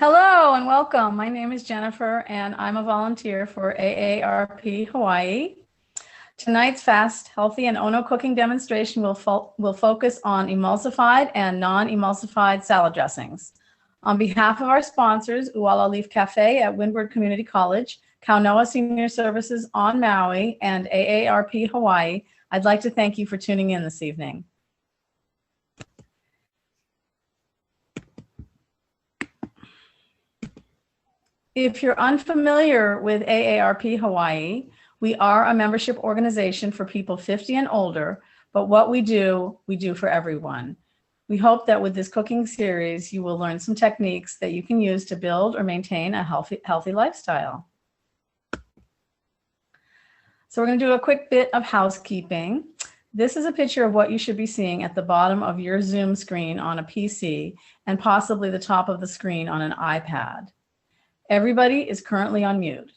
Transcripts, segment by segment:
Hello and welcome. My name is Jennifer and I'm a volunteer for AARP Hawaii. Tonight's fast, healthy, and Ono cooking demonstration will focus on emulsified and non-emulsified salad dressings. On behalf of our sponsors, Uala Leaf Cafe at Windward Community College, Kaunoa Senior Services on Maui, and AARP Hawaii, I'd like to thank you for tuning in this evening. If you're unfamiliar with AARP Hawaii, we are a membership organization for people 50 and older, but what we do for everyone. We hope that with this cooking series, you will learn some techniques that you can use to build or maintain a healthy lifestyle. So we're going to do a quick bit of housekeeping. This is a picture of what you should be seeing at the bottom of your Zoom screen on a PC and possibly the top of the screen on an iPad. Everybody is currently on mute.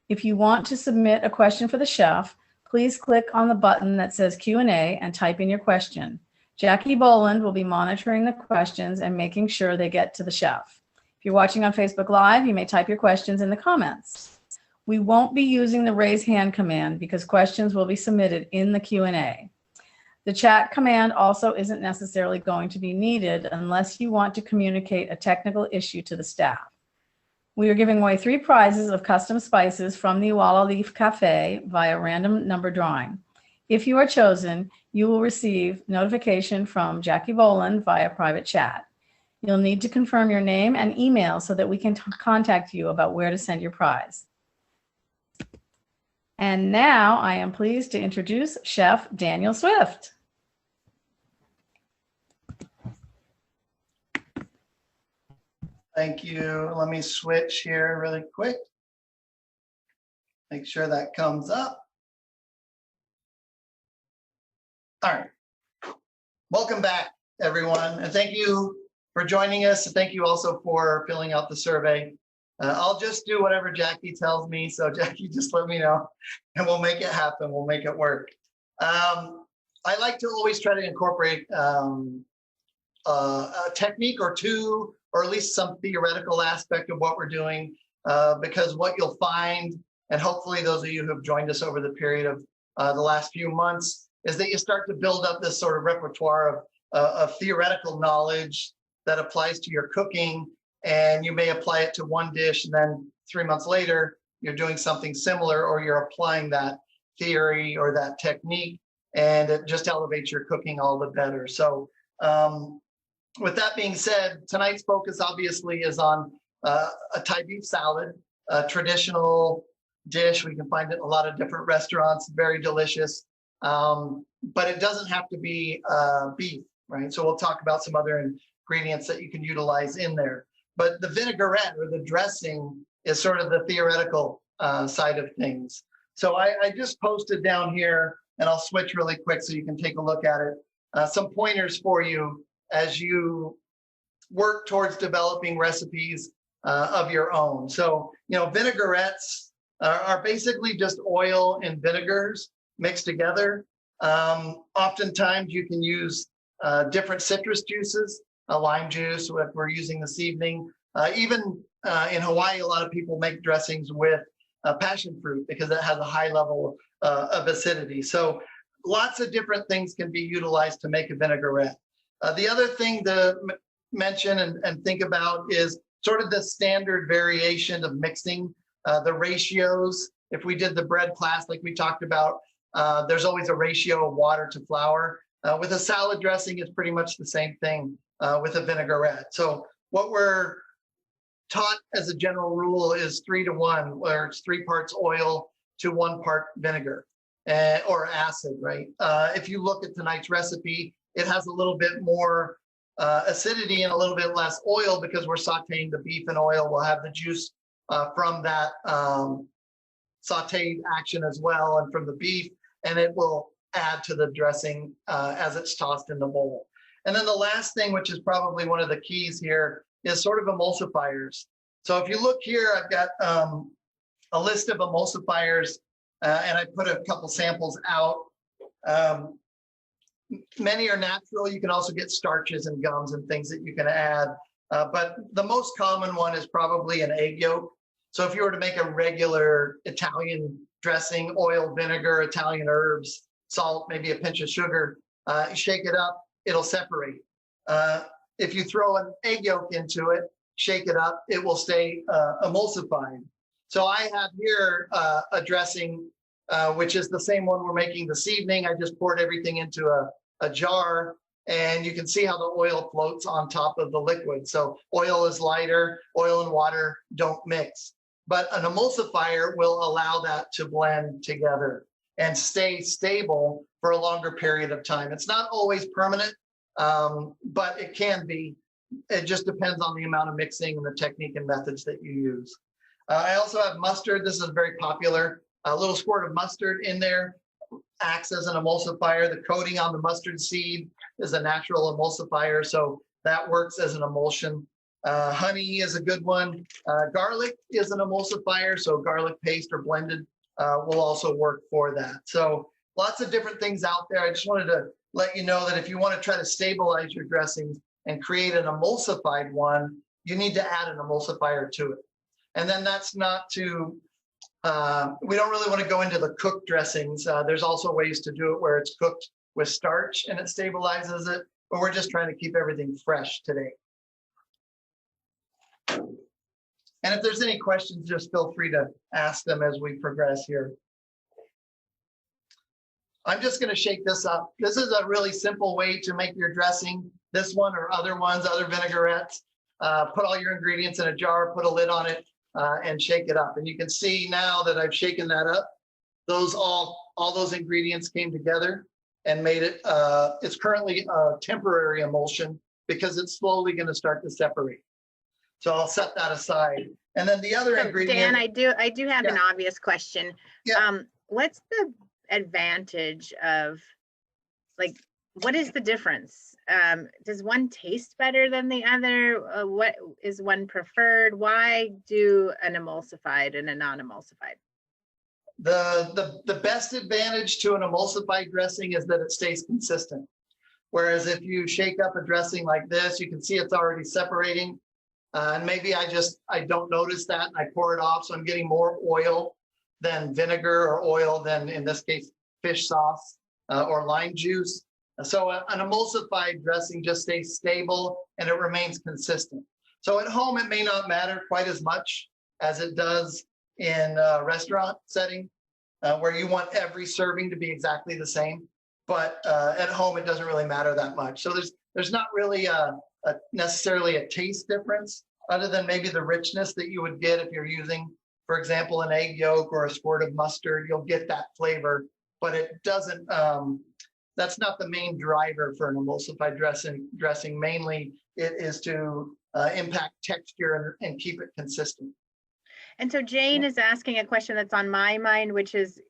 If you want to submit a question for the chef, please click on the button that says Q&A and type in your question. Jackie Boland will be monitoring the questions and making sure they get to the chef. If you're watching on Facebook Live, you may type your questions in the comments. We won't be using the raise hand command because questions will be submitted in the Q&A. The chat command also isn't necessarily going to be needed unless you want to communicate a technical issue to the staff. We are giving away 3 prizes of custom spices from the Uala Leaf Cafe via random number drawing. If you are chosen, you will receive notification from Jackie Boland via private chat. You'll need to confirm your name and email so that we can contact you about where to send your prize. And now I am pleased to introduce Chef Daniel Swift. Thank you. Let me switch here really quick. Make sure that comes up. All right. Welcome back, everyone. And thank you for joining us. And thank you also for filling out the survey. I'll just do whatever Jackie tells me. So Jackie, just let me know and we'll make it happen. We'll make it work. I like to always try to incorporate a technique or two, or at least some theoretical aspect of what we're doing, because what you'll find, and hopefully those of you who have joined us over the period of the last few months, is that you start to build up this sort of repertoire of theoretical knowledge that applies to your cooking, and you may apply it to one dish, and then 3 months later, you're doing something similar, or you're applying that theory or that technique, and it just elevates your cooking all the better. So, with that being said, tonight's focus obviously is on a Thai beef salad, a traditional dish. We can find it in a lot of different restaurants, very delicious, but it doesn't have to be beef, right? So we'll talk about some other ingredients that you can utilize in there. But the vinaigrette or the dressing is sort of the theoretical side of things. So I just posted down here, and I'll switch really quick so you can take a look at it, some pointers for you as you work towards developing recipes of your own. So, vinaigrettes are basically just oil and vinegars mixed together. Oftentimes you can use different citrus juices, a lime juice, what we're using this evening. Even in Hawaii, a lot of people make dressings with passion fruit because it has a high level of acidity. So lots of different things can be utilized to make a vinaigrette. The other thing to mention and think about is sort of the standard variation of mixing the ratios. If we did the bread class like we talked about, there's always a ratio of water to flour. With a salad dressing, it's pretty much the same thing with a vinaigrette. So what we're taught as a general rule is 3-to-1, where it's 3 parts oil to 1 part vinegar or acid, right? If you look at tonight's recipe, it has a little bit more acidity and a little bit less oil because we're sauteing the beef in oil. We'll have the juice from that sauteed action as well, and from the beef, and it will add to the dressing as it's tossed in the bowl. And then the last thing, which is probably one of the keys here, is sort of emulsifiers. So if you look here, I've got a list of emulsifiers, and I put a couple samples out. Many are natural. You can also get starches and gums and things that you can add. But the most common one is probably an egg yolk. So if you were to make a regular Italian dressing, oil, vinegar, Italian herbs, salt, maybe a pinch of sugar, shake it up, it'll separate. If you throw an egg yolk into it, shake it up, it will stay emulsified. So I have here a dressing, which is the same one we're making this evening. I just poured everything into a jar, and you can see how the oil floats on top of the liquid. So oil is lighter, oil and water don't mix. But an emulsifier will allow that to blend together and stay stable for a longer period of time. It's not always permanent, but it can be. It just depends on the amount of mixing and the technique and methods that you use. I also have mustard. This is very popular. A little squirt of mustard in there acts as an emulsifier. The coating on the mustard seed is a natural emulsifier, so that works as an emulsion. Honey is a good one. Garlic is an emulsifier, so garlic paste or blended will also work for that. So lots of different things out there. I just wanted to let you know that if you want to try to stabilize your dressings and create an emulsified one, you need to add an emulsifier to it. And then that's not to, we don't really want to go into the cooked dressings. There's also ways to do it where it's cooked with starch and it stabilizes it, but we're just trying to keep everything fresh today. And if there's any questions, just feel free to ask them as we progress here. I'm just going to shake this up. This is a really simple way to make your dressing. This one or other ones, other vinaigrettes. Put all your ingredients in a jar, put a lid on it, and shake it up. And you can see now that I've shaken that up, those all those ingredients came together and made it. It's currently a temporary emulsion because it's slowly going to start to separate. So I'll set that aside. And then the other ingredient. Dan, I do have an obvious question. Yeah. What's the advantage of, like, what is the difference? Does one taste better than the other? What is one preferred? Why do an emulsified and a non-emulsified? The best advantage to an emulsified dressing is that it stays consistent. Whereas if you shake up a dressing like this, you can see it's already separating. And maybe I don't notice that and I pour it off. So I'm getting more oil than vinegar or oil than, in this case, fish sauce or lime juice. So an emulsified dressing just stays stable and it remains consistent. So at home, it may not matter quite as much as it does in a restaurant setting where you want every serving to be exactly the same. But at home, it doesn't really matter that much. So there's not really necessarily a taste difference other than maybe the richness that you would get if you're using, for example, an egg yolk or a squirt of mustard. You'll get that flavor, but it doesn't, that's not the main driver for an emulsified dressing. Mainly it is to impact texture and keep it consistent. And so Jane is asking a question that's on my mind, which is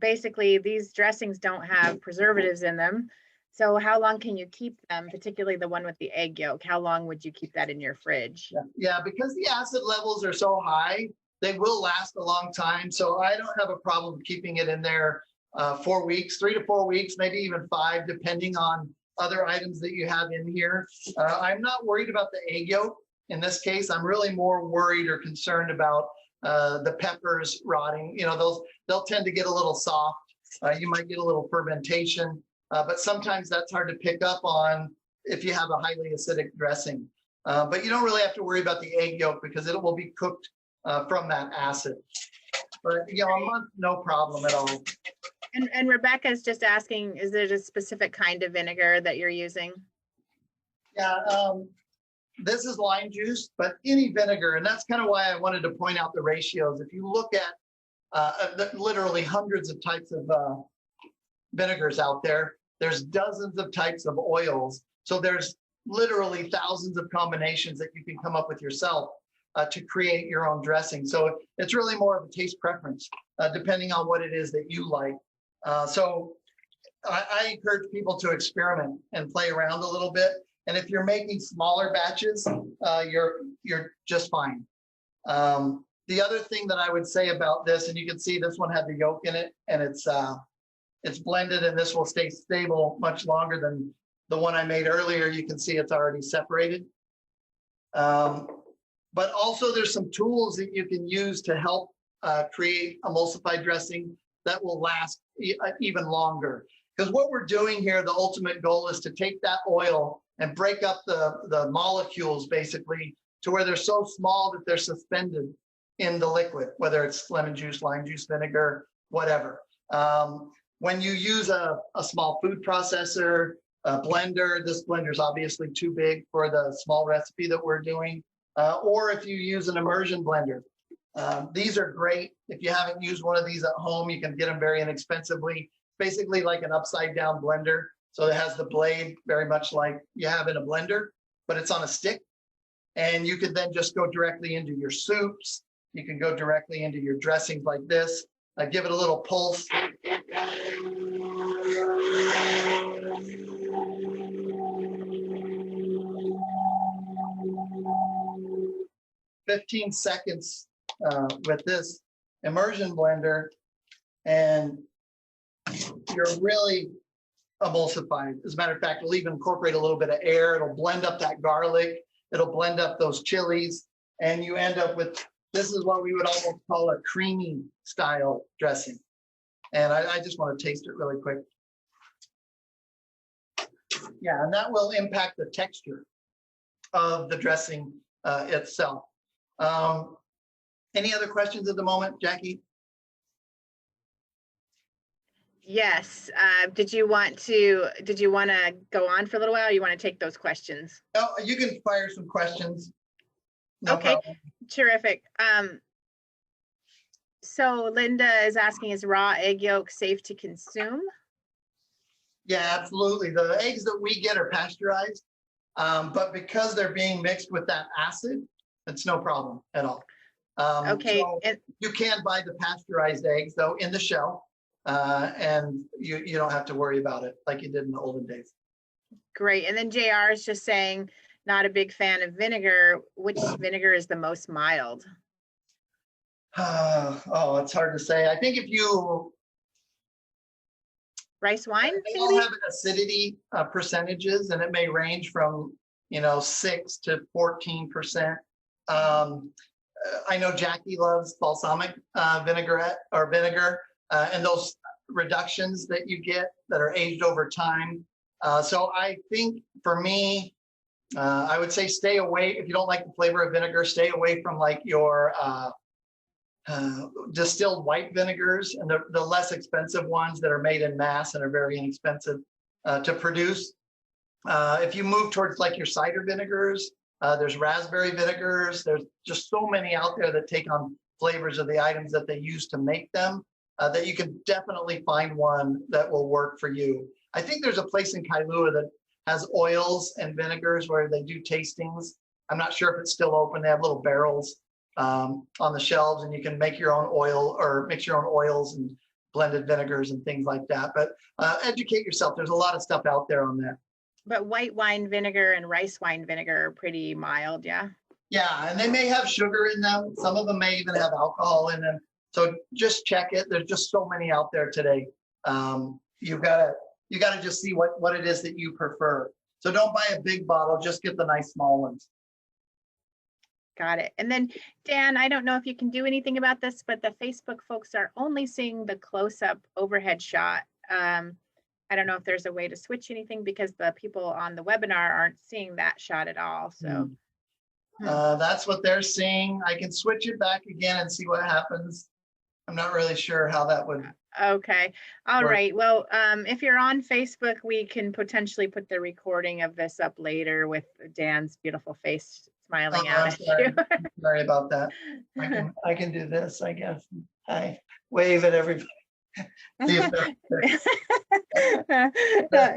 basically these dressings don't have preservatives in them. So how long can you keep them, particularly the one with the egg yolk? How long would you keep that in your fridge? Yeah, because the acid levels are so high, they will last a long time. So I don't have a problem keeping it in there 4 weeks, 3 to 4 weeks, maybe even 5, depending on other items that you have in here. I'm not worried about the egg yolk. In this case, I'm really more worried or concerned about the peppers rotting. You know, they'll tend to get a little soft. You might get a little fermentation. But sometimes that's hard to pick up on if you have a highly acidic dressing. But you don't really have to worry about the egg yolk because it will be cooked from that acid. But you know, a month, no problem at all. And Rebecca's just asking, is there a specific kind of vinegar that you're using? Yeah, this is lime juice, but any vinegar, and that's kind of why I wanted to point out the ratios. If you look at literally hundreds of types of vinegars out there, there's dozens of types of oils. So there's literally thousands of combinations that you can come up with yourself to create your own dressing. So it's really more of a taste preference, depending on what it is that you like. So I encourage people to experiment and play around a little bit. And if you're making smaller batches, you're just fine. The other thing that I would say about this, and you can see this one had the yolk in it, and it's blended, and this will stay stable much longer than the one I made earlier. You can see it's already separated. But also there's some tools that you can use to help create emulsified dressing that will last even longer. Because what we're doing here, the ultimate goal is to take that oil and break up the molecules basically to where they're so small that they're suspended in the liquid, whether it's lemon juice, lime juice, vinegar, whatever. When you use a small food processor, a blender, this blender is obviously too big for the small recipe that we're doing, or if you use an immersion blender. These are great. If you haven't used one of these at home, you can get them very inexpensively. Basically like an upside down blender. So it has the blade very much like you have in a blender, but it's on a stick. And you can then just go directly into your soups. You can go directly into your dressings like this. Give it a little pulse. 15 seconds with this immersion blender, and you're really emulsified. As a matter of fact, it'll even incorporate a little bit of air. It'll blend up that garlic. It'll blend up those chilies, and you end up with, this is what we would almost call a creamy style dressing. And I just want to taste it really quick. Yeah, and that will impact the texture of the dressing itself. Any other questions at the moment, Jackie? Yes. Did you want to go on for a little while, or you want to take those questions? No, you can fire some questions. No Okay, problem. terrific. So Linda is asking, is raw egg yolk safe to consume? Yeah, absolutely. The eggs that we get are pasteurized, but because they're being mixed with that acid, it's no problem at all. Okay. So you can buy the pasteurized eggs though in the shell, and you don't have to worry about it like you did in the olden days. Great. And then JR is just saying, not a big fan of vinegar. Which vinegar is the most mild? Oh, it's hard to say. I think if you Rice wine, they all have acidity percentages, and it may range from 6 to 14%. I know Jackie loves balsamic vinaigrette or vinegar, and those reductions that you get that are aged over time. So I think for me, I would say stay away. If you don't like the flavor of vinegar, stay away from like your distilled white vinegars and the less expensive ones that are made in mass and are very inexpensive to produce. If you move towards like your cider vinegars, there's raspberry vinegars. There's just so many out there that take on flavors of the items that they use to make them, that you can definitely find one that will work for you. I think there's a place in Kailua that has oils and vinegars where they do tastings. I'm not sure if it's still open. They have little barrels on the shelves, and you can make your own oil or mix your own oils and blended vinegars and things like that. But educate yourself. There's a lot of stuff out there on that. But white wine vinegar and rice wine vinegar are pretty mild, yeah? Yeah, and they may have sugar in them. Some of them may even have alcohol in them. So just check it. There's just so many out there today. You gotta just see what it is that you prefer. So don't buy a big bottle, just get the nice small ones. Got it. And then Dan, I don't know if you can do anything about this, but the Facebook folks are only seeing the close-up overhead shot. I don't know if there's a way to switch anything because the people on the webinar aren't seeing that shot at all. So that's what they're seeing. I can switch it back again and see what happens. I'm not really sure how that would. Okay. All work. right. Well, if you're on Facebook, we can potentially put the recording of this up later with Dan's beautiful face smiling out at you. I'm sorry about that. I can do this, I guess. I wave at everybody.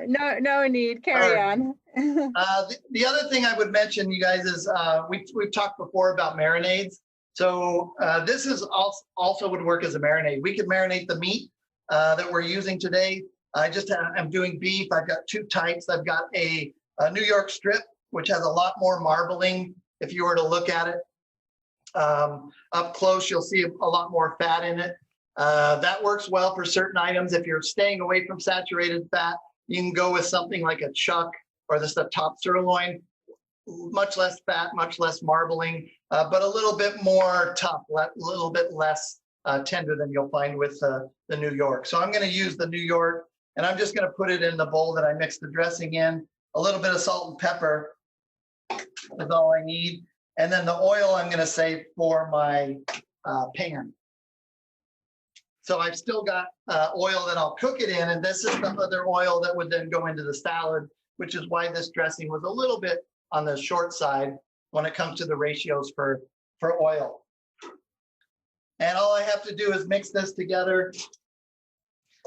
No need. Carry on. The other thing I would mention, you guys, is we've talked before about marinades. So this is also would work as a marinade. We could marinate the meat that we're using today. I'm doing beef. I've got two types. I've got a New York strip, which has a lot more marbling. If you were to look at it up close, you'll see a lot more fat in it. That works well for certain items. If you're staying away from saturated fat, you can go with something like a chuck or the top sirloin. much less fat, much less marbling, but a little bit more tough, a little bit less tender than you'll find with the New York. So I'm going to use the New York, and I'm just going to put it in the bowl that I mixed the dressing in. A little bit of salt and pepper is all I need. And then the oil I'm going to save for my pan. So I've still got oil that I'll cook it in, and this is the other oil that would then go into the salad, which is why this dressing was a little bit on the short side when it comes to the ratios for oil. And all I have to do is mix this together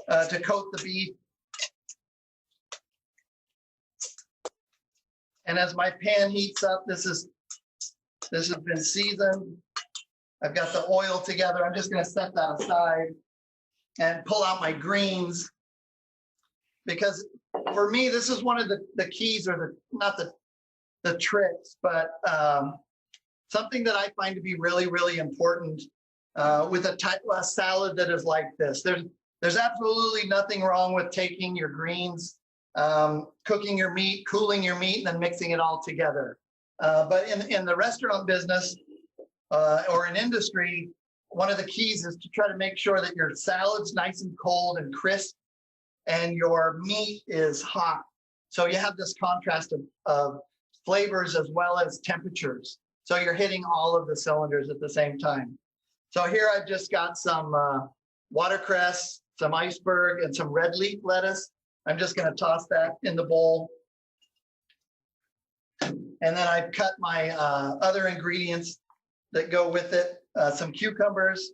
to coat the beef. And as my pan heats up, this has been seasoned. I've got the oil together. I'm just going to set that aside and pull out my greens, because for me, this is one of the keys, or not the tricks, but something that I find to be really, really important with a salad that is like this. There's absolutely nothing wrong with taking your greens, cooking your meat, cooling your meat, and then mixing it all together. But in the restaurant business or in industry, one of the keys is to try to make sure that your salad's nice and cold and crisp, and your meat is hot. So you have this contrast of flavors as well as temperatures. So you're hitting all of the cylinders at the same time. So here I've just got some watercress, some iceberg, and some red leaf lettuce. I'm just going to toss that in the bowl. And then I've cut my other ingredients that go with it. Some cucumbers,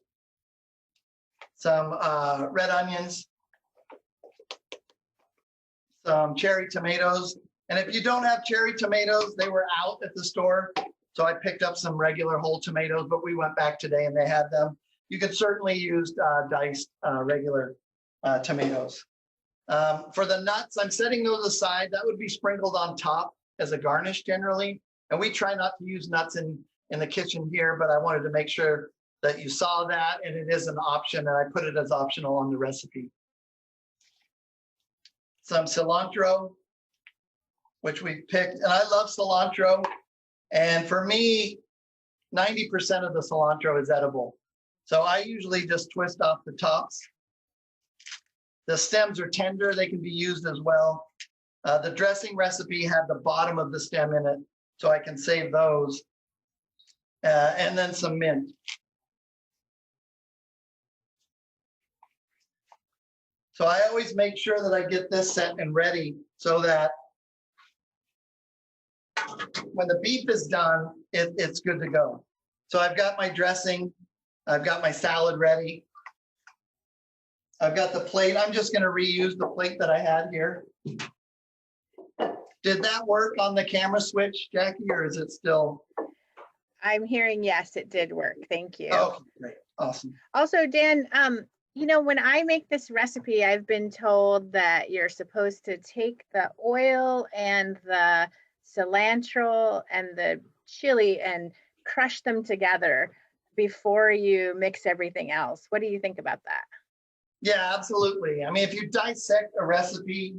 some red onions, some cherry tomatoes. And if you don't have cherry tomatoes, they were out at the store. So I picked up some regular whole tomatoes, but we went back today and they had them. You could certainly use diced regular tomatoes. For the nuts, I'm setting those aside. That would be sprinkled on top as a garnish generally. And we try not to use nuts in the kitchen here, but I wanted to make sure that you saw that, and it is an option, and I put it as optional on the recipe. Some cilantro, which we picked, and I love cilantro. And for me, 90% of the cilantro is edible. So I usually just twist off the tops. The stems are tender, they can be used as well. The dressing recipe had the bottom of the stem in it, so I can save those. And then some mint. So I always make sure that I get this set and ready so that when the beef is done, it's good to go. So I've got my dressing, I've got my salad ready. I've got the plate. I'm just going to reuse the plate that I had here. Did that work on the camera switch, Jackie, or is it still? I'm hearing yes, it did work. Thank you. Oh, great. Awesome. Also, Dan, you know, when I make this recipe, I've been told that you're supposed to take the oil and the cilantro and the chili and crush them together before you mix everything else. What do you think about that? Yeah, absolutely. I mean, if you dissect a recipe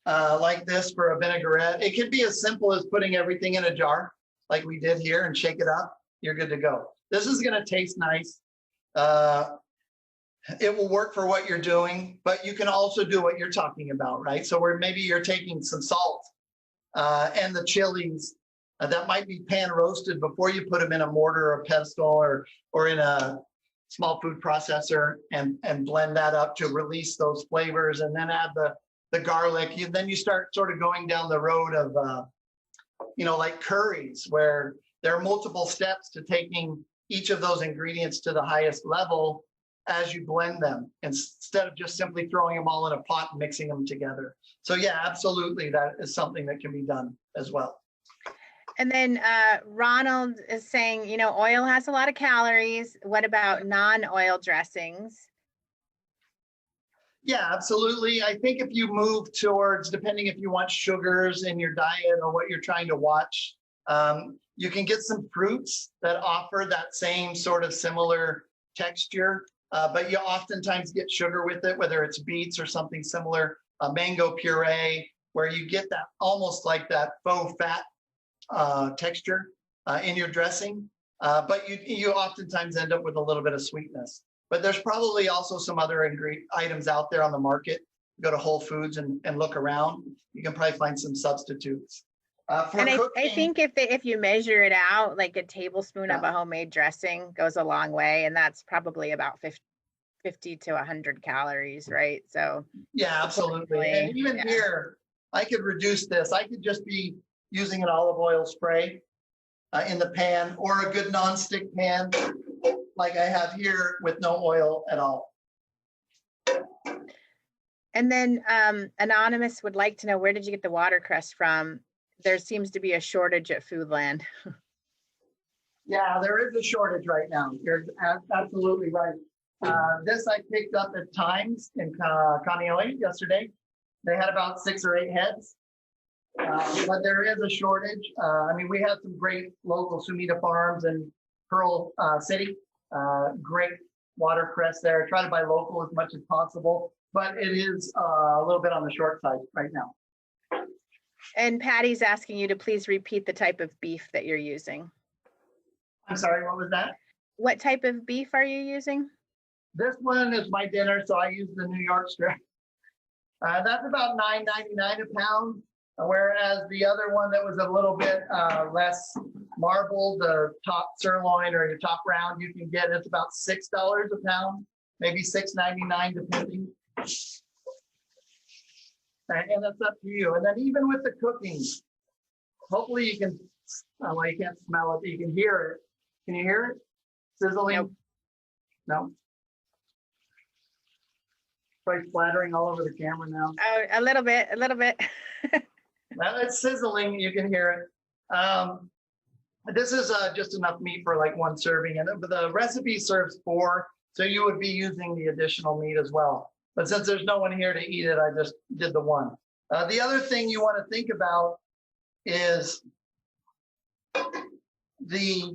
like this for a vinaigrette, it could be as simple as putting everything in a jar like we did here and shake it up. You're good to go. This is going to taste nice. It will work for what you're doing, but you can also do what you're talking about, right? So where maybe you're taking some salt and the chilies that might be pan roasted before you put them in a mortar or pestle or in a small food processor and blend that up to release those flavors, and then add the garlic. Then you start sort of going down the road of, you know, like curries, where there are multiple steps to taking each of those ingredients to the highest level as you blend them, instead of just simply throwing them all in a pot and mixing them together. So yeah, absolutely, that is something that can be done as well. And then Ronald is saying, you know, oil has a lot of calories. What about non-oil dressings? Yeah, absolutely. I think if you move towards, depending if you want sugars in your diet or what you're trying to watch, you can get some fruits that offer that same sort of similar texture, but you oftentimes get sugar with it, whether it's beets or something similar, a mango puree, where you get that almost like that faux fat texture in your dressing, but you oftentimes end up with a little bit of sweetness. But there's probably also some other items out there on the market. Go to Whole Foods and look around. You can probably find some substitutes. And I think if you measure it out, like a tablespoon of a homemade dressing goes a long way, and that's probably about 50 to 100 calories, right? So yeah, absolutely. And even here, I could reduce this. I could just be using an olive oil spray in the pan, or a good nonstick pan like I have here with no oil at all. And then Anonymous would like to know, where did you get the watercress from? There seems to be a shortage at Foodland. Yeah, there is a shortage right now. You're absolutely right. This I picked up at Times in Kaneohe yesterday. They had about 6 or 8 heads, but there is a shortage. I mean, we have some great local Sumida farms in Pearl City. Great watercress there. Try to buy local as much as possible, but it is a little bit on the short side right now. And Patty's asking you to please repeat the type of beef that you're using. I'm sorry, what was that? What type of beef are you using? This one is my dinner, so I use the New York strip. That's about $9.99 a pound, whereas the other one that was a little bit less marbled, the top sirloin or your top round, you can get it's about $6 a pound, maybe $6.99 depending. And that's up to you. And then even with the cooking, hopefully you can, well, you can't smell it, you can hear it. Can you hear it? Sizzling? Nope. No? Probably splattering all over the camera now. Oh, a little bit. Well, it's sizzling, you can hear it. This is just enough meat for like 1 serving, and the recipe serves 4, so you would be using the additional meat as well. But since there's no one here to eat it, I just did the 1. The other thing you want to think about is the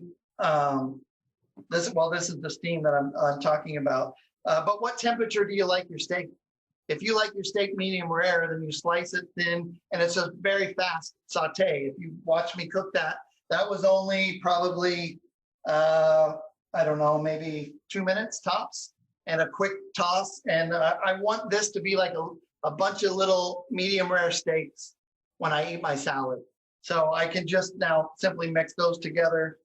this is the steam that I'm talking about. But what temperature do you like your steak? If you like your steak medium rare, then you slice it thin, and it's a very fast saute. If you watch me cook that was only probably I don't know, maybe 2 minutes tops, and a quick toss. And I want this to be like a bunch of little medium rare steaks when I eat my salad. So I can just now simply mix those together.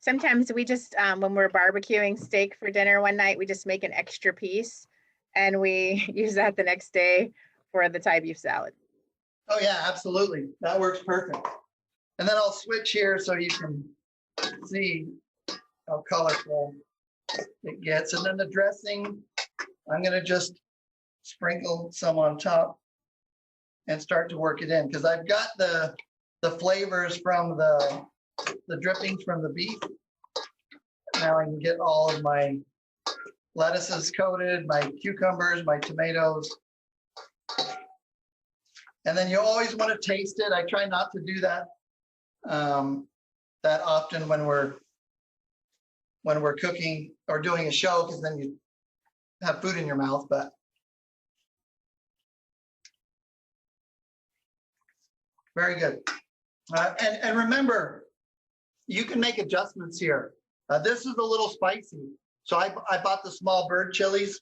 Sometimes we just, when we're barbecuing steak for dinner one night, we just make an extra piece and we use that the next day for the Thai beef salad. Oh yeah, absolutely. That works perfect. And then I'll switch here so you can see how colorful it gets. And then the dressing, I'm gonna just sprinkle some on top and start to work it in, because I've got the flavors from the drippings from the beef. Now I can get all of my lettuces coated, my cucumbers, my tomatoes. And then you always want to taste it. I try not to do that that often when we're cooking or doing a show, because then you have food in your mouth. But very good. And remember, you can make adjustments here. This is a little spicy. So I bought the small bird chilies.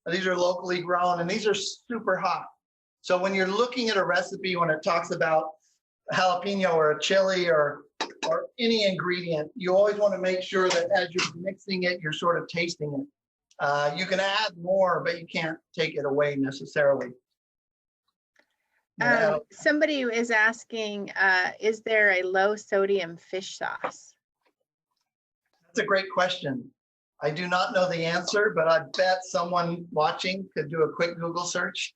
These are locally grown, and these are super hot. So when you're looking at a recipe, when it talks about jalapeno or a chili or any ingredient, you always want to make sure that as you're mixing it, you're sort of tasting it. You can add more, but you can't take it away necessarily. Somebody is asking, is there a low sodium fish sauce? That's a great question. I do not know the answer, but I bet someone watching could do a quick Google search.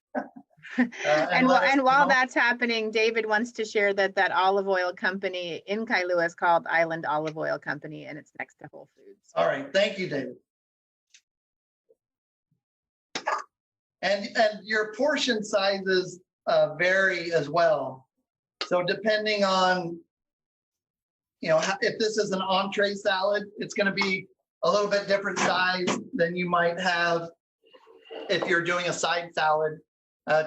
And while that's happening, David wants to share that olive oil company in Kailua is called Island Olive Oil Company, and it's next to Whole Foods. All right, thank you, David. And your portion sizes vary as well. So depending on, if this is an entree salad, it's going to be a little bit different size than you might have if you're doing a side salad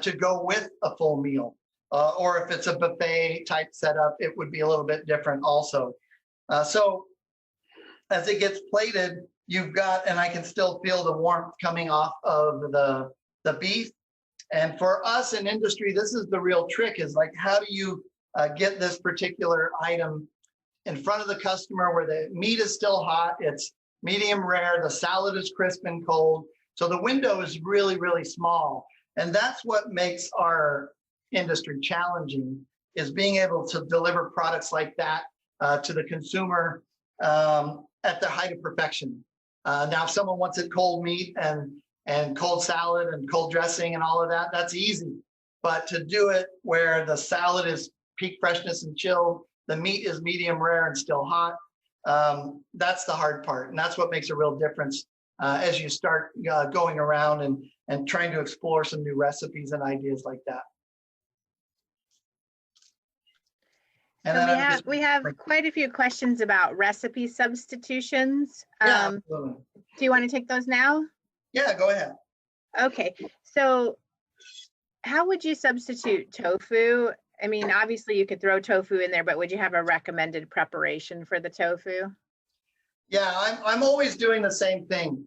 to go with a full meal. or if it's a buffet type setup, it would be a little bit different also. So as it gets plated, you've got, and I can still feel the warmth coming off of the beef. And for us in industry, this is the real trick, is like, how do you get this particular item in front of the customer where the meat is still hot, it's medium rare, the salad is crisp and cold. So the window is really, really small. And that's what makes our industry challenging, is being able to deliver products like that to the consumer at the height of perfection. Now, if someone wants it cold meat and cold salad and cold dressing and all of that, that's easy. But to do it where the salad is peak freshness and chilled, the meat is medium rare and still hot, that's the hard part. And that's what makes a real difference as you start going around and trying to explore some new recipes and ideas like that. And so we have quite a few questions about recipe substitutions. Yeah, do you want to take those now? Yeah, go ahead. Okay, so how would you substitute tofu? I mean, obviously you could throw tofu in there, but would you have a recommended preparation for the tofu? Yeah, I'm always doing the same thing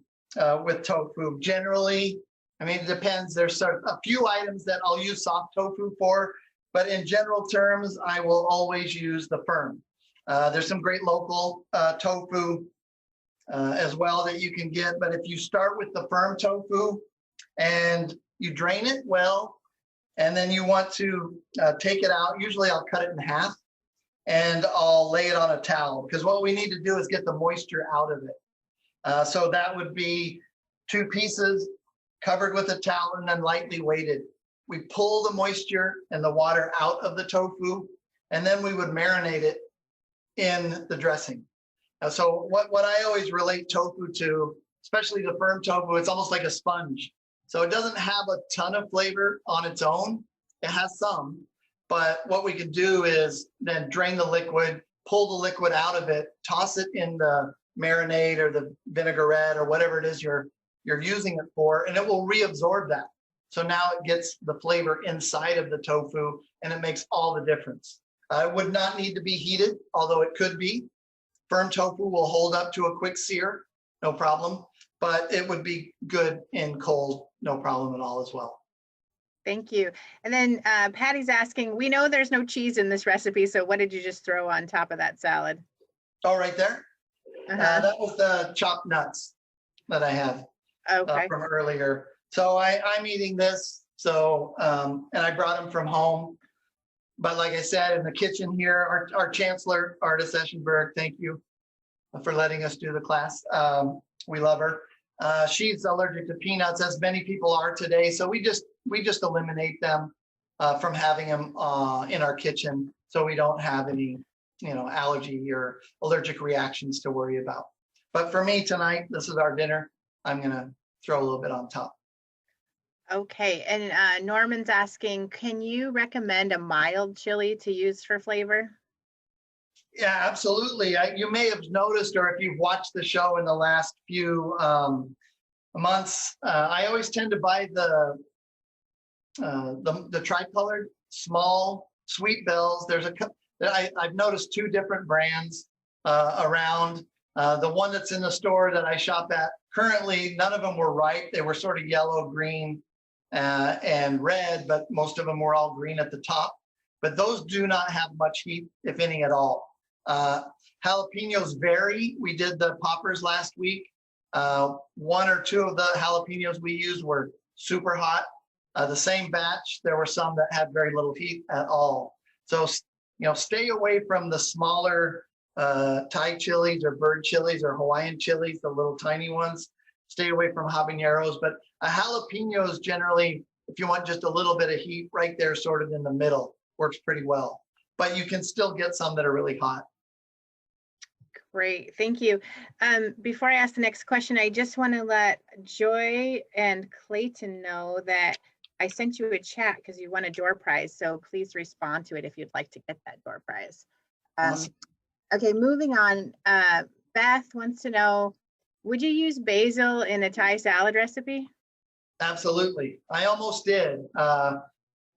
with tofu. Generally, I mean, it depends. There's a few items that I'll use soft tofu for, but in general terms, I will always use the firm. There's some great local tofu as well that you can get, but if you start with the firm tofu and you drain it well, and then you want to take it out, usually I'll cut it in half and I'll lay it on a towel, because what we need to do is get the moisture out of it. So that would be 2 pieces covered with a towel and then lightly weighted. We pull the moisture and the water out of the tofu, and then we would marinate it in the dressing. So what I always relate tofu to, especially the firm tofu, it's almost like a sponge. So it doesn't have a ton of flavor on its own. It has some, but what we can do is then drain the liquid, pull the liquid out of it, toss it in the marinade or the vinaigrette or whatever it is you're using it for, and it will reabsorb that. So now it gets the flavor inside of the tofu, and it makes all the difference. It would not need to be heated, although it could be. Firm tofu will hold up to a quick sear, no problem, but it would be good in cold, no problem at all as well. Thank you. And then Patty's asking, we know there's no cheese in this recipe, so what did you just throw on top of that salad? Oh, right there? That was the chopped nuts that I had from earlier. So I'm eating this, so, and I brought them from home. But like I said, in the kitchen here, our Chancellor, Artis Eschenberg, thank you for letting us do the class. We love her. She's allergic to peanuts, as many people are today. So we just eliminate them from having them in our kitchen, so we don't have any, allergy or allergic reactions to worry about. But for me tonight, this is our dinner. I'm gonna throw a little bit on top. Okay, and Norman's asking, can you recommend a mild chili to use for flavor? Yeah, absolutely. You may have noticed, or if you've watched the show in the last few months, I always tend to buy the tricolored small sweet bells. I've noticed 2 different brands around. The one that's in the store that I shop at currently, none of them were ripe. They were sort of yellow, green, and red, but most of them were all green at the top. But those do not have much heat, if any at all. Jalapenos vary. We did the poppers last week. 1 or 2 of the jalapenos we used were super hot. The same batch, there were some that had very little heat at all. So, stay away from the smaller Thai chilies or bird chilies or Hawaiian chilies, the little tiny ones. Stay away from habaneros, but a jalapeno is generally, if you want just a little bit of heat, right there, sort of in the middle, works pretty well. But you can still get some that are really hot. Great, thank you. Before I ask the next question, I just want to let Joy and Clayton know that I sent you a chat because you won a door prize. So please respond to it if you'd like to get that door prize. Awesome. Okay, moving on. Beth wants to know, would you use basil in a Thai salad recipe? Absolutely. I almost did.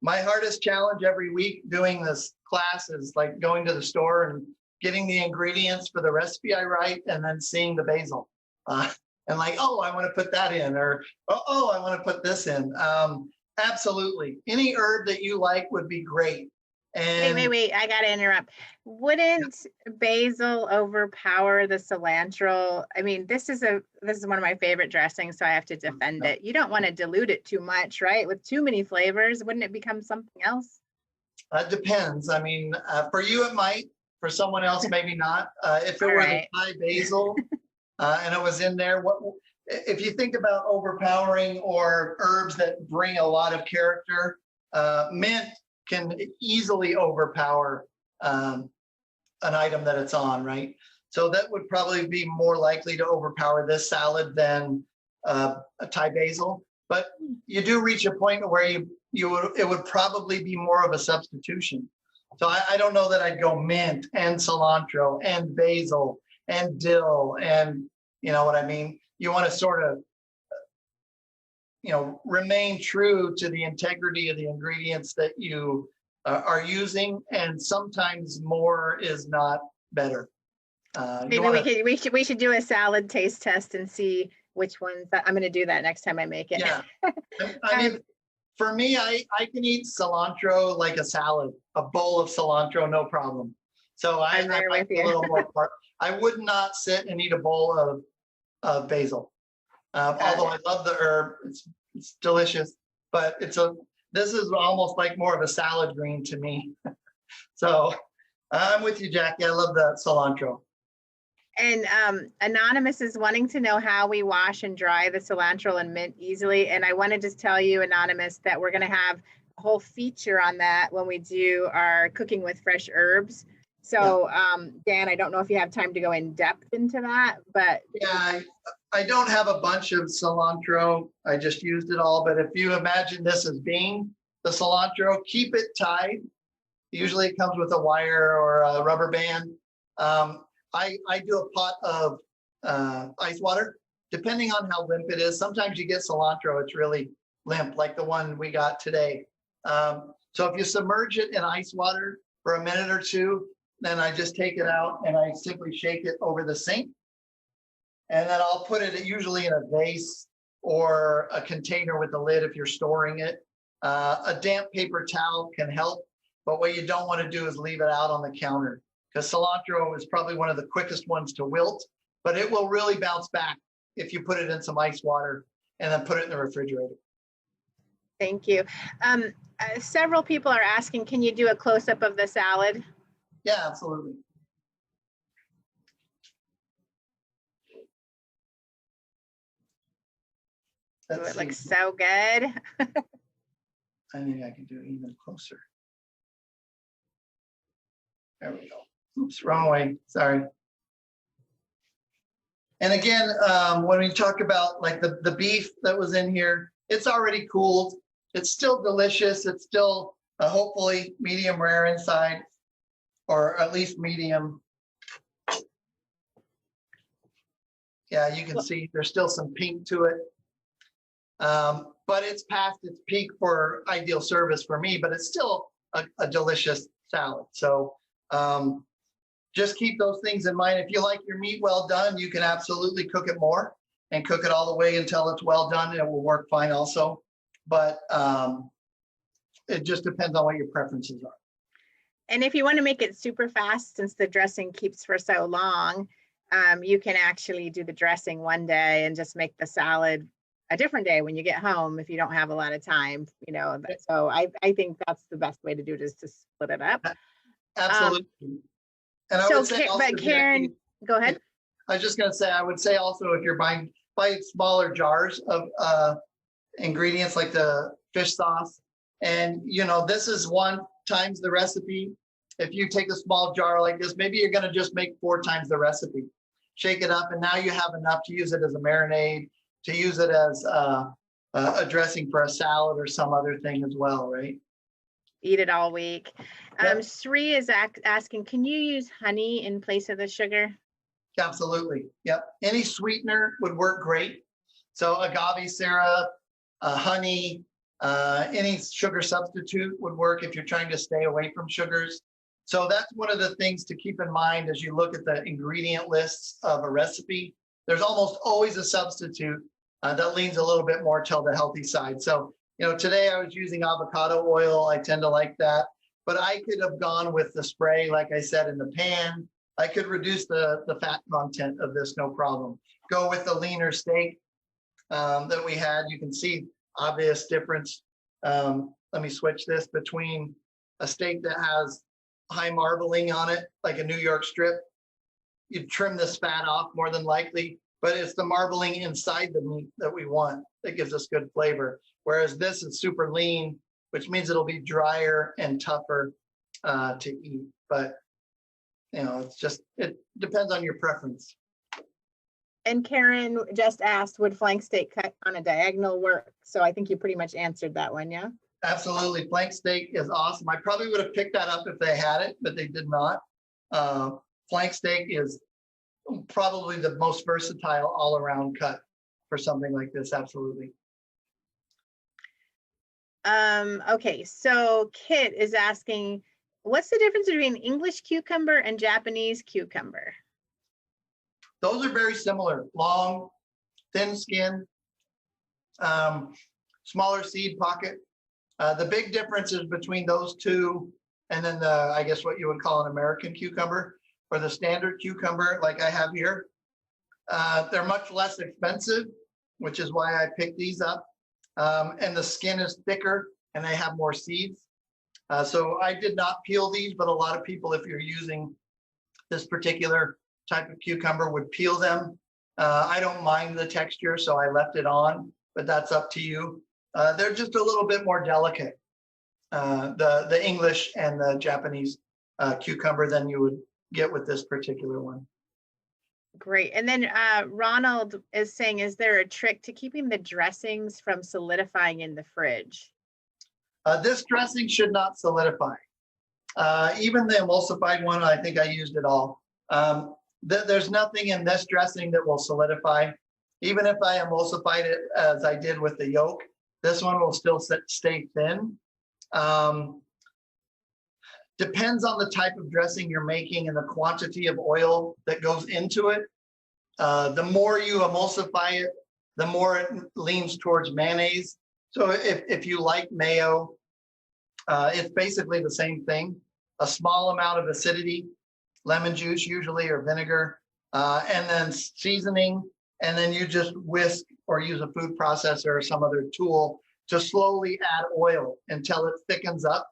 My hardest challenge every week doing this class is like going to the store and getting the ingredients for the recipe I write and then seeing the basil. And like, oh, I want to put that in, or oh, I want to put this in. Absolutely. Any herb that you like would be great. And Wait, I gotta interrupt. Wouldn't basil overpower the cilantro? I mean, this is one of my favorite dressings, so I have to defend it. You don't want to dilute it too much, right? With too many flavors, wouldn't it become something else? it depends. I mean, for you it might, for someone else maybe not. If it All were right. the Thai basil and it was in there, what if you think about overpowering or herbs that bring a lot of character? Mint can easily overpower an item that it's on, right? So that would probably be more likely to overpower this salad than a Thai basil. But you do reach a point where it would probably be more of a substitution. So I don't know that I'd go mint and cilantro and basil and dill, and you know what I mean? You want to sort of remain true to the integrity of the ingredients that you are using, and sometimes more is not better. Maybe we should do a salad taste test and see which ones. I'm going to do that next time I make it. Yeah, I mean, for me, I can eat cilantro like a salad, a bowl of cilantro, no problem. So I like a little more part. I would not sit and eat a bowl of basil. Although I love the herb, it's delicious, but this is almost like more of a salad green to me. So I'm with you, Jackie. I love the cilantro. And Anonymous is wanting to know how we wash and dry the cilantro and mint easily. And I want to just tell you, Anonymous, that we're going to have a whole feature on that when we do our cooking with fresh herbs. So, Dan, I don't know if you have time to go in depth into that, but yeah, I don't have a bunch of cilantro. I just used it all. But if you imagine this as being the cilantro, keep it tied. Usually it comes with a wire or a rubber band. I do a pot of ice water, depending on how limp it is. Sometimes you get cilantro, it's really limp, like the one we got today. So if you submerge it in ice water for a minute or two, then I just take it out and I simply shake it over the sink. And then I'll put it usually in a vase or a container with a lid if you're storing it. A damp paper towel can help, but what you don't want to do is leave it out on the counter, because cilantro is probably one of the quickest ones to wilt, but it will really bounce back if you put it in some ice water and then put it in the refrigerator. Thank you. Several people are asking, can you do a close-up of the salad? Yeah, absolutely. It looks so good. I think I can do it even closer. There we go. Oops, wrong way. Sorry. And again, when we talk about like the beef that was in here, it's already cooled. It's still delicious. It's still hopefully medium rare inside, or at least medium. Yeah, you can see there's still some pink to it. But it's past its peak for ideal service for me, but it's still a delicious salad. So just keep those things in mind. If you like your meat well done, you can absolutely cook it more and cook it all the way until it's well done. It will work fine also. But it just depends on what your preferences are. And if you want to make it super fast, since the dressing keeps for so long, you can actually do the dressing one day and just make the salad a different day when you get home if you don't have a lot of time, So I think that's the best way to do it, is to split it up. Absolutely. And I would say also, but Karen, go ahead. I was just going to say, I would say also, if you're buying smaller jars of ingredients like the fish sauce, and this is 1 times the recipe. If you take a small jar like this, maybe you're going to just make 4 times the recipe. Shake it up, and now you have enough to use it as a marinade, to use it as a dressing for a salad or some other thing as well, right? Eat it all week. Yep. Sri is asking, can you use honey in place of the sugar? Absolutely. Yep. Any sweetener would work great. So agave syrup, honey, Any sugar substitute would work if you're trying to stay away from sugars. So that's one of the things to keep in mind as you look at the ingredient lists of a recipe. There's almost always a substitute that leans a little bit more to the healthy side. So, today I was using avocado oil. I tend to like that, but I could have gone with the spray, like I said, in the pan. I could reduce the fat content of this, no problem. Go with the leaner steak that we had. You can see obvious difference. Let me switch this between a steak that has high marbling on it, like a New York strip. You trim this fat off more than likely, but it's the marbling inside the meat that we want that gives us good flavor. Whereas this is super lean, which means it'll be drier and tougher to eat. But it depends on your preference. And Karen just asked, would flank steak cut on a diagonal work? So I think you pretty much answered that one, yeah? Absolutely. Flank steak is awesome. I probably would have picked that up if they had it, but they did not. Flank steak is probably the most versatile all-around cut for something like this. Absolutely. Okay, so Kit is asking, what's the difference between English cucumber and Japanese cucumber? Those are very similar. Long, thin skin, smaller seed pocket. The big difference is between those two and then I guess what you would call an American cucumber or the standard cucumber like I have here. They're much less expensive, which is why I picked these up. And the skin is thicker and they have more seeds. So I did not peel these, but a lot of people, if you're using this particular type of cucumber, would peel them. I don't mind the texture, so I left it on, but that's up to you. They're just a little bit more delicate, the English and the Japanese cucumber than you would get with this particular one. Great. And then Ronald is saying, is there a trick to keeping the dressings from solidifying in the fridge? This dressing should not solidify. Even the emulsified one, I think I used it all. There's nothing in this dressing that will solidify. Even if I emulsified it as I did with the yolk, this one will still stay thin. Depends on the type of dressing you're making and the quantity of oil that goes into it. The more you emulsify it, the more it leans towards mayonnaise. So if you like mayo, it's basically the same thing. A small amount of acidity, lemon juice usually, or vinegar, and then seasoning, and then you just whisk or use a food processor or some other tool to slowly add oil until it thickens up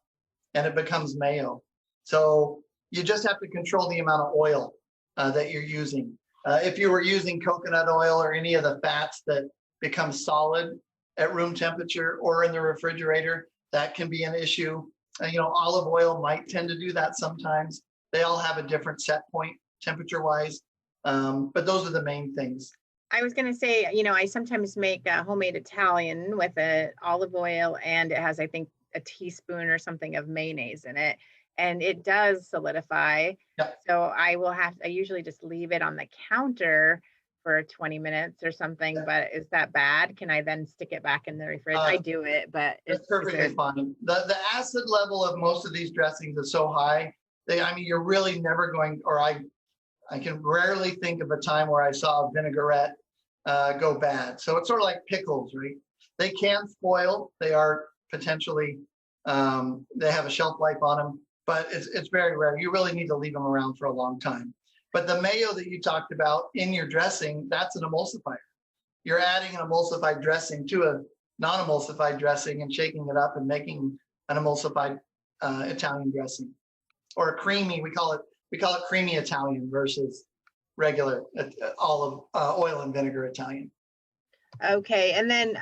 and it becomes mayo. So you just have to control the amount of oil that you're using. If you were using coconut oil or any of the fats that become solid at room temperature or in the refrigerator, that can be an issue. Olive oil might tend to do that sometimes. They all have a different set point temperature wise, but those are the main things. I was going to say, I sometimes make a homemade Italian with olive oil, and it has, I think, a teaspoon or something of mayonnaise in it, and it does solidify. Yep. So I usually just leave it on the counter for 20 minutes or something. Yep. But is that bad? Can I then stick it back in the refrigerator? I do it, but it's perfectly fine. The acid level of most of these dressings is so high. You're really never going, or I can rarely think of a time where I saw a vinaigrette go bad. So it's sort of like pickles, right? They can spoil. They are potentially, they have a shelf life on them, but it's very rare. You really need to leave them around for a long time. But the mayo that you talked about in your dressing, that's an emulsifier. You're adding an emulsified dressing to a non-emulsified dressing and shaking it up and making an emulsified Italian dressing. Or creamy, we call it creamy Italian versus regular olive oil and vinegar Italian. Okay, and then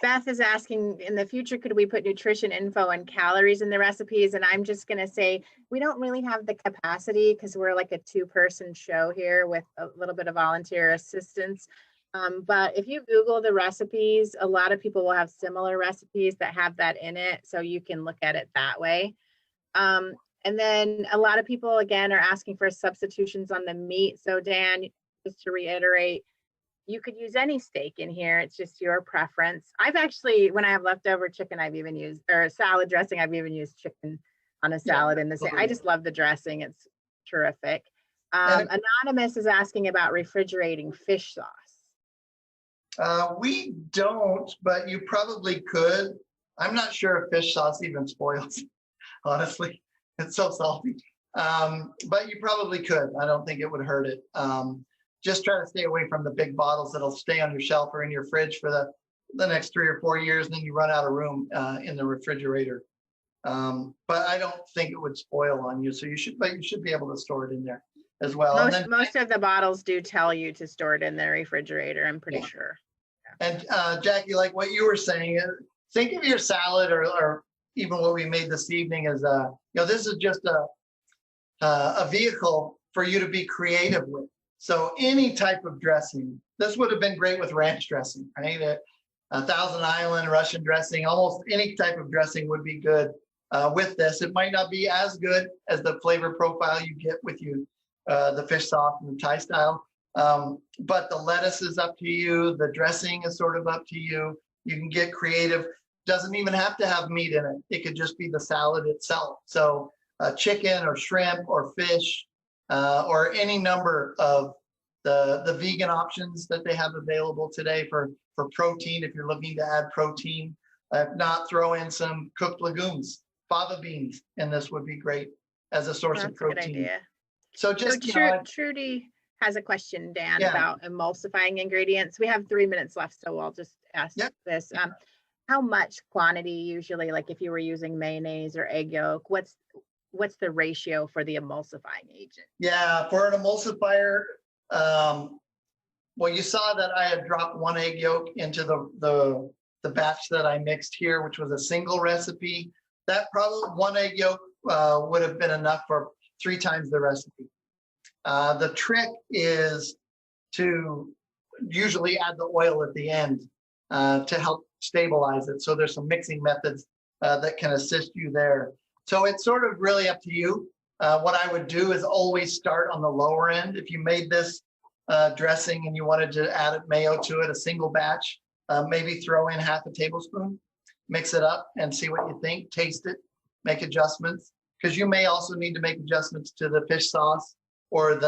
Beth is asking, in the future, could we put nutrition info and calories in the recipes? And I'm just gonna say, we don't really have the capacity because we're like a 2-person show here with a little bit of volunteer assistance. But if you Google the recipes, a lot of people will have similar recipes that have that in it, so you can look at it that way. And then a lot of people, again, are asking for substitutions on the meat. So Dan, just to reiterate, you could use any steak in here. It's just your preference. I've actually, when I have leftover chicken, I've even used, or salad dressing, I've even used chicken on a salad in the same. I just love the dressing. It's terrific. Anonymous is asking about refrigerating fish sauce. We don't, but you probably could. I'm not sure if fish sauce even spoils, honestly. It's so salty. But you probably could. I don't think it would hurt it. Just try to stay away from the big bottles that'll stay on your shelf or in your fridge for the next 3 or 4 years, and then you run out of room in the refrigerator. But I don't think it would spoil on you. So you should be able to store it in there as well. Most of the bottles do tell you to store it in the refrigerator, I'm pretty sure. And Jackie, like what you were saying, think of your salad or even what we made this evening as this is just a vehicle for you to be creative with. So any type of dressing, this would have been great with ranch dressing, right? A Thousand Island, Russian dressing, almost any type of dressing would be good with this. It might not be as good as the flavor profile you get with the fish sauce and the Thai style, but the lettuce is up to you. The dressing is sort of up to you. You can get creative. Doesn't even have to have meat in it. It could just be the salad itself. So chicken or shrimp or fish or any number of the vegan options that they have available today for protein, if you're looking to add protein. If not, throw in some cooked legumes, fava beans, and this would be great as a source of protein. That's a good idea. So just Trudy has a question, Dan, about emulsifying ingredients. We have 3 minutes left, so I'll just ask this. How much quantity usually, like if you were using mayonnaise or egg yolk, what's the ratio for the emulsifying agent? Yeah, for an emulsifier, well, you saw that I had dropped 1 egg yolk into the batch that I mixed here, which was a single recipe. That probably 1 egg yolk would have been enough for 3 times the recipe. The trick is to usually add the oil at the end to help stabilize it. So there's some mixing methods that can assist you there. So it's sort of really up to you. What I would do is always start on the lower end. If you made this dressing and you wanted to add mayo to it, a single batch, maybe throw in half a tablespoon, mix it up and see what you think, taste it, make adjustments. Because you may also need to make adjustments to the fish sauce or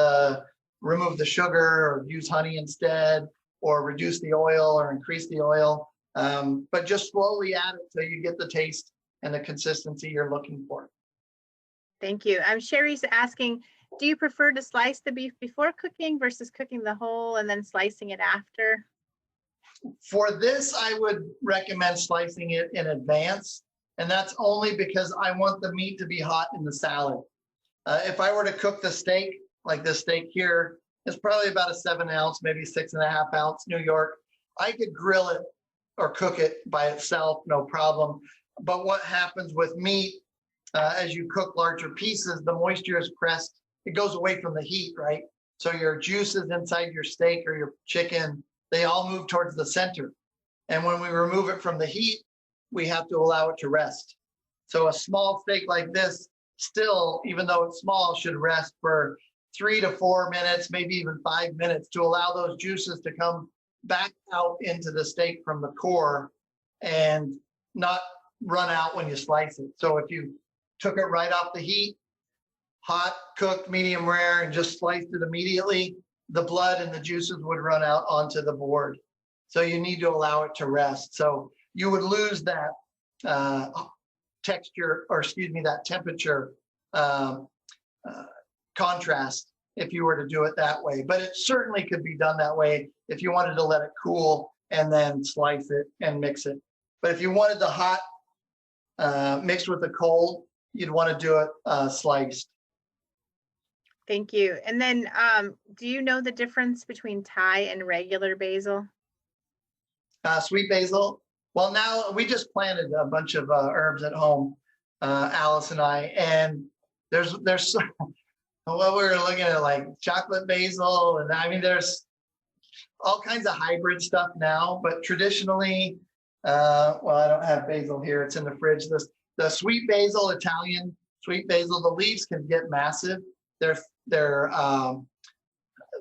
remove the sugar or use honey instead, or reduce the oil or increase the oil. But just slowly add it till you get the taste and the consistency you're looking for. Thank you. Sherry's asking, do you prefer to slice the beef before cooking versus cooking the whole and then slicing it after? For this, I would recommend slicing it in advance. And that's only because I want the meat to be hot in the salad. If I were to cook the steak, like this steak here, it's probably about a 7 ounce, maybe 6.5 ounce New York. I could grill it or cook it by itself, no problem. But what happens with meat, as you cook larger pieces, the moisture is pressed, it goes away from the heat, right? So your juices inside your steak or your chicken, they all move towards the center. And when we remove it from the heat, we have to allow it to rest. So a small steak like this still, even though it's small, should rest for 3 to 4 minutes, maybe even 5 minutes, to allow those juices to come back out into the steak from the core and not run out when you slice it. So if you took it right off the heat, hot, cooked, medium rare, and just sliced it immediately, the blood and the juices would run out onto the board. So you need to allow it to rest. So you would lose that texture, or excuse me, that temperature contrast if you were to do it that way. But it certainly could be done that way if you wanted to let it cool and then slice it and mix it. But if you wanted the hot mixed with the cold, you'd want to do it sliced. Thank you. And then do you know the difference between Thai and regular basil? Sweet basil. Well, now we just planted a bunch of herbs at home, Alice and I, and there's well, we were looking at like chocolate basil, and I mean, there's all kinds of hybrid stuff now, but traditionally, well, I don't have basil here. It's in the fridge. The sweet basil, Italian sweet basil, the leaves can get massive. They're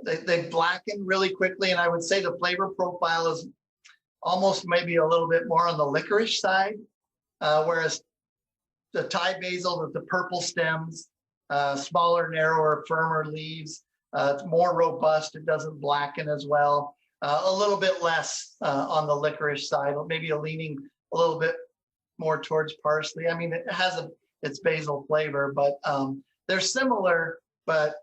they blacken really quickly, and I would say the flavor profile is almost maybe a little bit more on the licorice side, whereas the Thai basil with the purple stems, smaller, narrower, firmer leaves, it's more robust. It doesn't blacken as well. A little bit less on the licorice side, maybe leaning a little bit more towards parsley. I mean, it has its basil flavor, but they're similar, but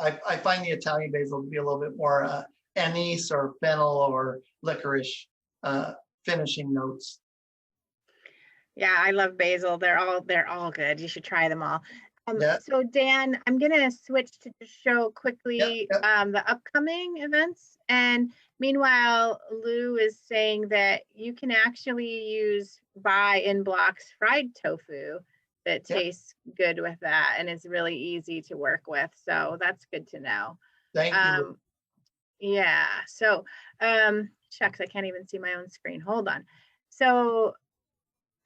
I find the Italian basil to be a little bit more anise or fennel or licorice finishing notes. Yeah, I love basil. They're all good. You should try them all. Yeah. So Dan, I'm gonna switch to just show quickly Yep. the upcoming events. And meanwhile, Lou is saying that you can actually buy in blocks fried tofu that Yep. tastes good with that, and it's really easy to work with. So that's good to know. Thank you. Yeah. So shucks, I can't even see my own screen. Hold on. So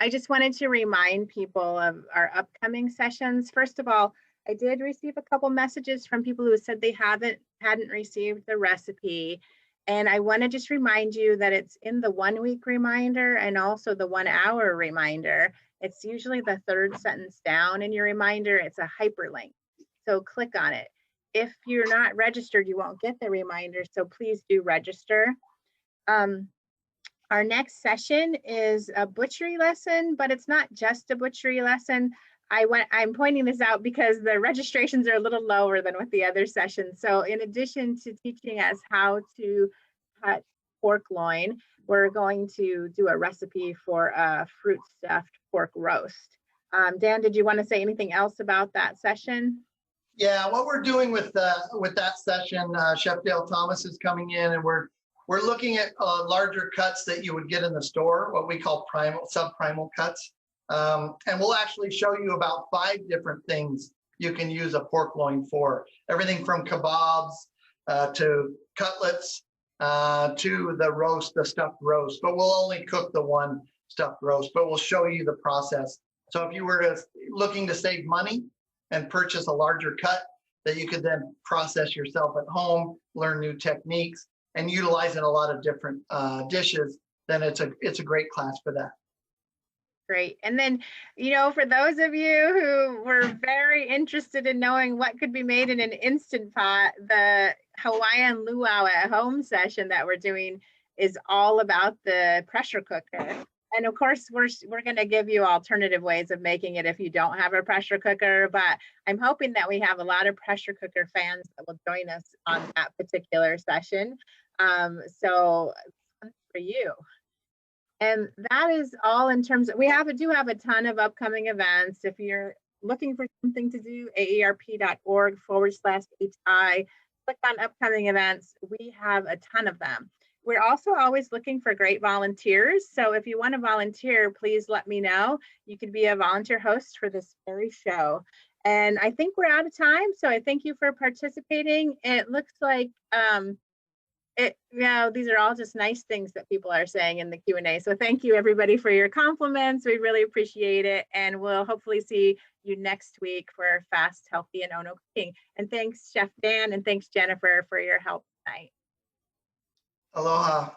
I just wanted to remind people of our upcoming sessions. First of all, I did receive a couple messages from people who said they hadn't received the recipe. And I want to just remind you that it's in the 1 week reminder and also the 1 hour reminder. It's usually the third sentence down in your reminder. It's a hyperlink. So click on it. If you're not registered, you won't get the reminder. So please do register. Our next session is a butchery lesson, but it's not just a butchery lesson. I'm pointing this out because the registrations are a little lower than with the other sessions. So in addition to teaching us how to cut pork loin, we're going to do a recipe for a fruit stuffed pork roast. Dan, did you want to say anything else about that session? Yeah, what we're doing with that session, Chef Dale Thomas is coming in, and we're looking at larger cuts that you would get in the store, what we call subprimal cuts. And we'll actually show you about 5 different things you can use a pork loin for. Everything from kebabs to cutlets to the stuffed roast. But we'll only cook the one stuffed roast, but we'll show you the process. So if you were looking to save money and purchase a larger cut that you could then process yourself at home, learn new techniques, and utilize in a lot of different dishes, then it's a great class for that. Great. And then, for those of you who were very interested in knowing what could be made in an Instant Pot, the Hawaiian luau at home session that we're doing is all about the pressure cooker. And of course, we're going to give you alternative ways of making it if you don't have a pressure cooker, but I'm hoping that we have a lot of pressure cooker fans that will join us on that particular session. So for you. And that is all in terms of, we do have a ton of upcoming events. If you're looking for something to do, aarp.org/HI, click on upcoming events. We have a ton of them. We're also always looking for great volunteers. So if you want to volunteer, please let me know. You could be a volunteer host for this very show. And I think we're out of time. So I thank you for participating. It looks like these are all just nice things that people are saying in the Q&A. So thank you everybody for your compliments. We really appreciate it. And we'll hopefully see you next week for Fast, Healthy, and Ono Cooking. And thanks, Chef Dan, and thanks, Jennifer, for your help tonight. Aloha.